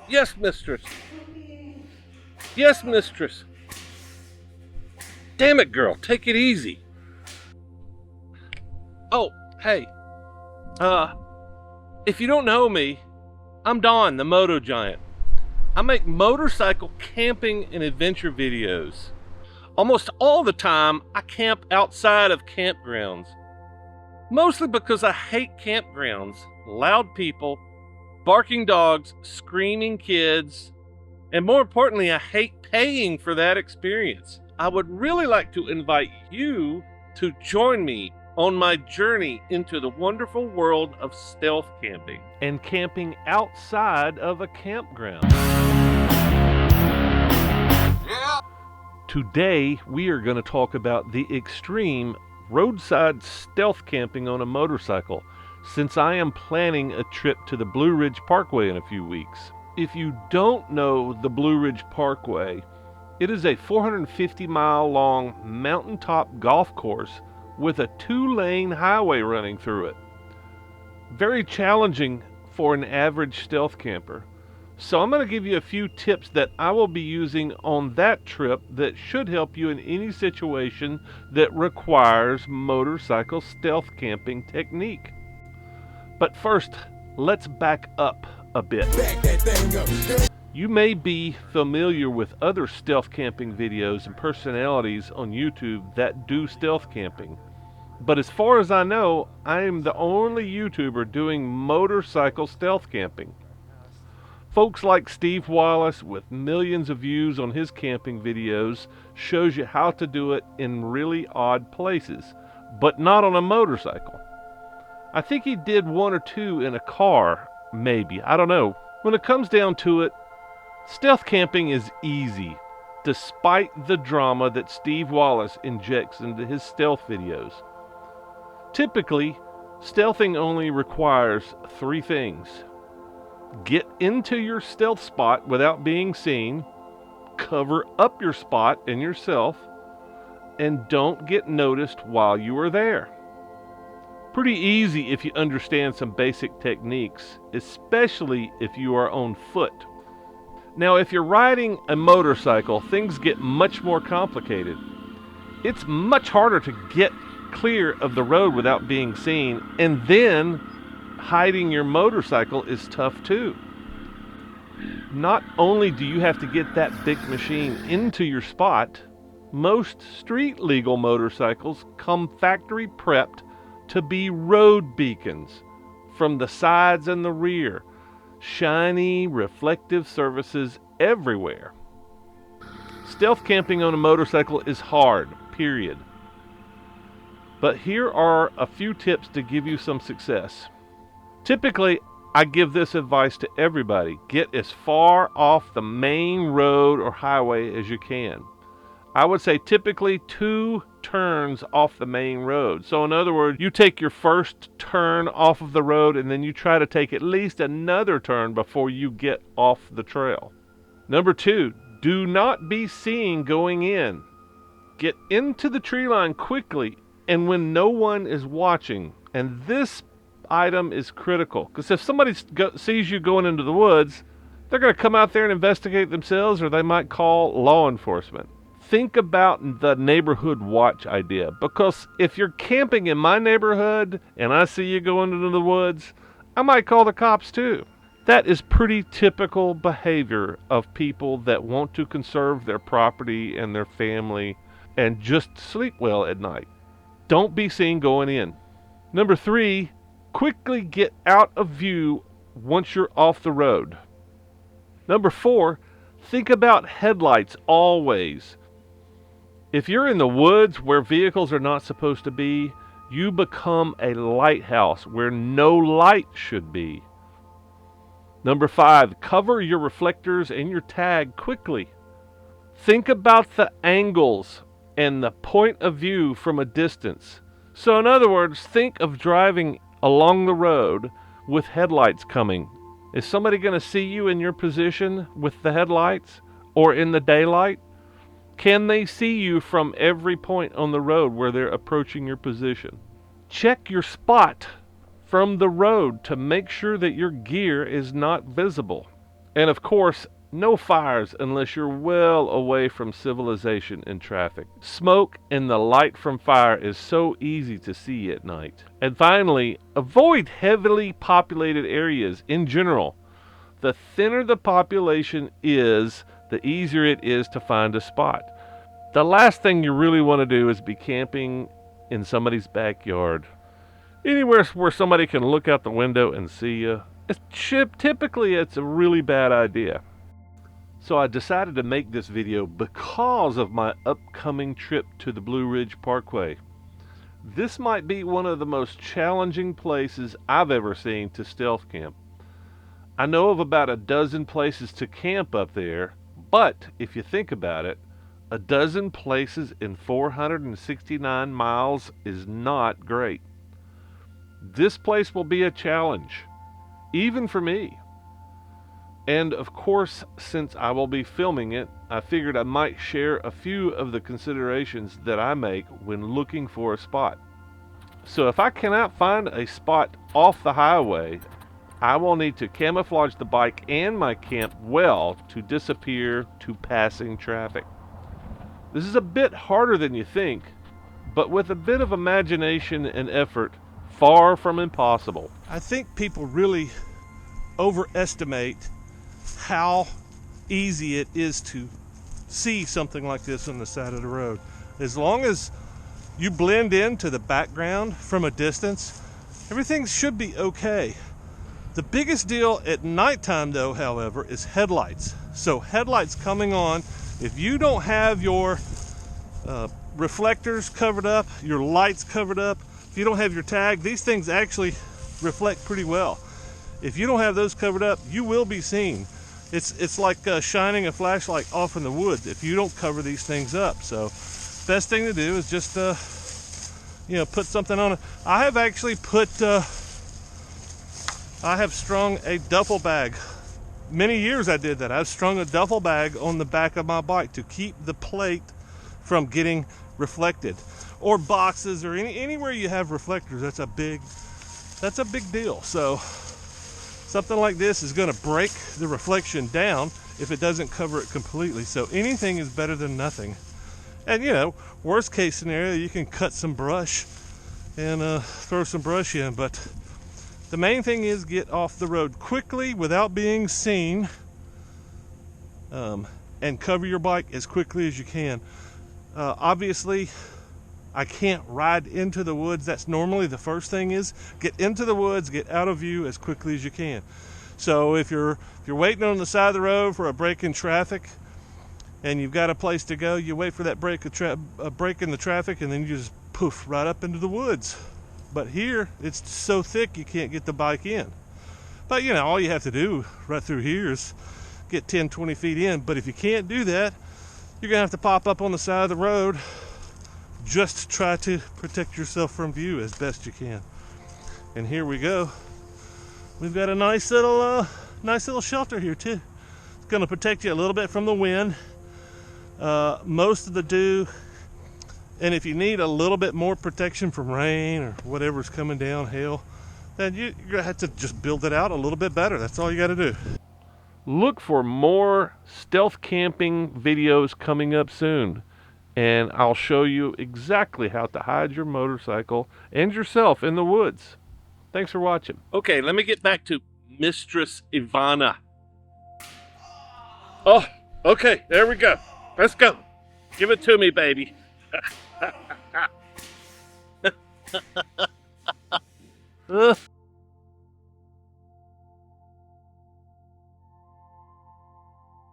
Yes, mistress. Yes, mistress. Damn it, girl. Take it easy. Oh, hey. Uh, if you don't know me, I'm Don, the Moto Giant. I make motorcycle camping and adventure videos. Almost all the time, I camp outside of campgrounds. Mostly because I hate campgrounds, loud people, barking dogs, screaming kids, and more importantly, I hate paying for that experience. I would really like to invite you to join me on my journey into the wonderful world of stealth camping and camping outside of a campground. Today, we are going to talk about the extreme roadside stealth camping on a motorcycle, since I am planning a trip to the Blue Ridge Parkway in a few weeks. If you don't know the Blue Ridge Parkway, it is a 450-mile long mountaintop golf course with a 2-lane highway running through it. Very challenging for an average stealth camper. So I'm going to give you a few tips that I will be using on that trip that should help you in any situation that requires motorcycle stealth camping technique. But first, let's back up a bit. You may be familiar with other stealth camping videos and personalities on YouTube that do stealth camping. But as far as I know, I am the only YouTuber doing motorcycle stealth camping. Folks like Steve Wallis, with millions of views on his camping videos, shows you how to do it in really odd places, but not on a motorcycle. I think he did one or two in a car, maybe, I don't know. When it comes down to it, stealth camping is easy, despite the drama that Steve Wallis injects into his stealth videos. Typically, stealthing only requires 3 things. Get into your stealth spot without being seen, cover up your spot and yourself, and don't get noticed while you are there. Pretty easy if you understand some basic techniques, especially if you are on foot. Now, if you're riding a motorcycle, things get much more complicated. It's much harder to get clear of the road without being seen, and then hiding your motorcycle is tough too. Not only do you have to get that big machine into your spot, most street legal motorcycles come factory prepped to be road beacons from the sides and the rear. Shiny, reflective surfaces everywhere. Stealth camping on a motorcycle is hard, period. But here are a few tips to give you some success. Typically, I give this advice to everybody. Get as far off the main road or highway as you can. I would say typically 2 turns off the main road. So in other words, you take your first turn off of the road and then you try to take at least another turn before you get off the trail. Number 2, do not be seen going in. Get into the tree line quickly and when no one is watching. And this item is critical, because if somebody sees you going into the woods, they're going to come out there and investigate themselves, or they might call law enforcement. Think about the neighborhood watch idea, because if you're camping in my neighborhood and I see you going into the woods, I might call the cops too. That is pretty typical behavior of people that want to conserve their property and their family and just sleep well at night. Don't be seen going in. Number 3, quickly get out of view once you're off the road. Number 4, think about headlights always. If you're in the woods where vehicles are not supposed to be, you become a lighthouse where no light should be. Number 5, cover your reflectors and your tag quickly. Think about the angles and the point of view from a distance. So in other words, think of driving along the road with headlights coming. Is somebody going to see you in your position with the headlights or in the daylight? Can they see you from every point on the road where they're approaching your position? Check your spot from the road to make sure that your gear is not visible. And of course, no fires unless you're well away from civilization and traffic. Smoke and the light from fire is so easy to see at night. And finally, avoid heavily populated areas in general. The thinner the population is, the easier it is to find a spot. The last thing you really want to do is be camping in somebody's backyard. Anywhere where somebody can look out the window and see you. Typically, it's a really bad idea. So I decided to make this video because of my upcoming trip to the Blue Ridge Parkway. This might be one of the most challenging places I've ever seen to stealth camp. I know of about a dozen places to camp up there, but if you think about it, a dozen places in 469 miles is not great. This place will be a challenge, even for me. And of course, since I will be filming it, I figured I might share a few of the considerations that I make when looking for a spot. So if I cannot find a spot off the highway, I will need to camouflage the bike and my camp well to disappear to passing traffic. This is a bit harder than you think, but with a bit of imagination and effort, far from impossible. I think people really overestimate how easy it is to see something like this on the side of the road. As long as you blend into the background from a distance, everything should be okay. The biggest deal at nighttime, though, however, is headlights. So headlights coming on, if you don't have your reflectors covered up, your lights covered up, if you don't have your tag, these things actually reflect pretty well. If you don't have those covered up, you will be seen. It's like shining a flashlight off in the woods if you don't cover these things up. So best thing to do is just put something on it. I have actually I have strung a duffel bag. Many years I did that. I've strung a duffel bag on the back of my bike to keep the plate from getting reflected, or boxes, or anywhere you have reflectors. That's a big deal. So something like this is going to break the reflection down if it doesn't cover it completely. So anything is better than nothing. And worst case scenario, you can cut some brush and throw some brush in. But the main thing is get off the road quickly without being seen, and cover your bike as quickly as you can. Obviously, I can't ride into the woods. That's normally the first thing is get into the woods, get out of view as quickly as you can. So if you're waiting on the side of the road for a break in traffic and you've got a place to go, you wait for that break in the traffic, and then you just poof right up into the woods. But here it's so thick you can't get the bike in. But all you have to do right through here is get 10-20 feet in. But if you can't do that, you're gonna have to pop up on the side of the road. Just try to protect yourself from view as best you can. And here we go. We've got a nice little shelter here too. It's going to protect you a little bit from the wind, most of the dew, and if you need a little bit more protection from rain or whatever's coming down, hail, then you're going to have to just build it out a little bit better. That's all you got to do. Look for more stealth camping videos coming up soon. And I'll show you exactly how to hide your motorcycle and yourself in the woods. Thanks for watching. Okay, let me get back to Mistress Ivana. Oh, okay, there we go. Let's go. Give it to me, baby.